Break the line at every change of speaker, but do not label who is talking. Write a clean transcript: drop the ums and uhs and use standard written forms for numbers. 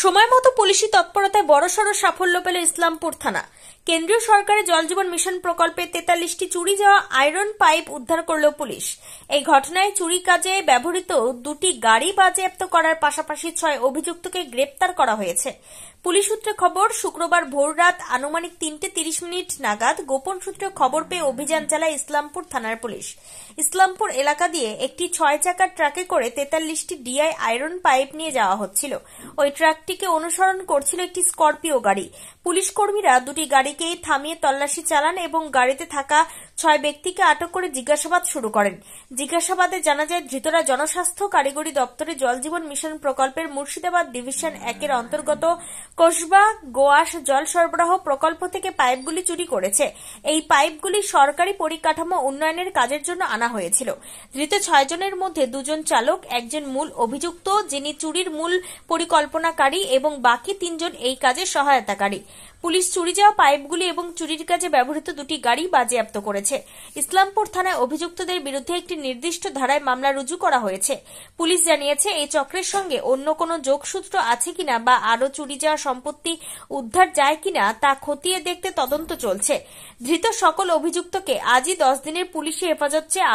সময় মতো পুলিশি তৎপরতায় বড়সড় সাফল্য পেল ইসলামপুর থানা। কেন্দ্রীয় সরকারের জল জীবন মিশন প্রকল্পে 43টি চুরি যাওয়া আয়রন পাইপ উদ্ধার করল পুলিশ। এই ঘটনায় চুরি কাজে ব্যবহৃত 2টি গাড়ি বাজেয়াপ্ত করার পাশাপাশি 6 অভিযুক্তকে গ্রেপ্তার করা হয়েছে। পুলিশ সূত্রে খবর, শুক্রবার ভোররাত আনুমানিক 3:30 নাগাদ গোপন সূত্রে খবর পেয়ে অভিযান চালায় ইসলামপুর থানার পুলিশ। ইসলামপুর এলাকা দিয়ে একটি 6 চাকার ট্রাকে করে 43টি ডিআই আয়রন পাইপ নিয়ে যাওয়া হচ্ছিল। ওই ট্রাকটিকে অনুসরণ করছিল একটি স্করপিও গাড়ি। পুলিশ কর্মীরা 2টি গাড়িকে থামিয়ে তল্লাশি চালান এবং গাড়িতে থাকা 6 ব্যক্তিকে আটক করে জিজ্ঞাসাবাদ শুরু করেন। জিজ্ঞাসাবাদে জানা যায়, ধৃতরা জনস্বাস্থ্য কারিগরি দপ্তরে জল জীবন মিশন প্রকল্পের মুর্শিদাবাদ ডিভিশন 1-এর অন্তর্গত কসবা গোয়াশ জল সরবরাহ প্রকল্প থেকে পাইপগুলি চুরি করেছে। এই পাইপগুলি সরকারি পরিকাঠামো উন্নয়নের কাজের জন্য আনা হয়েছিল। ধৃত 6 জনের মধ্যে 2 জন চালক, একজন মূল অভিযুক্ত যিনি চুরির মূল পরিকল্পনাকারী এবং বাকি 3 জন এই কাজে সহায়তাকারী। পুলিশ চুরি যাওয়া পাইপগুলি এবং চুরির কাজে ব্যবহৃত 2টি গাড়ি বাজেয়াপ্ত করেছে। ইসলামপুর থানায় অভিযুক্তদের বিরুদ্ধে একটি নির্দিষ্ট ধারায় মামলা রুজু করা হয়েছে। পুলিশ জানিয়েছে, এই চক্রের সঙ্গে অন্য কোনো যোগসূত্র আছে কিনা বা আরও চুরি যাওয়া সম্পত্তি উদ্ধার যায় কিনা তা খতিয়ে দেখতে তদন্ত চলছে। ধৃত সকল অভিযুক্তকে আজই 10 দিনের পুলিশি হেফাজত চেয়ে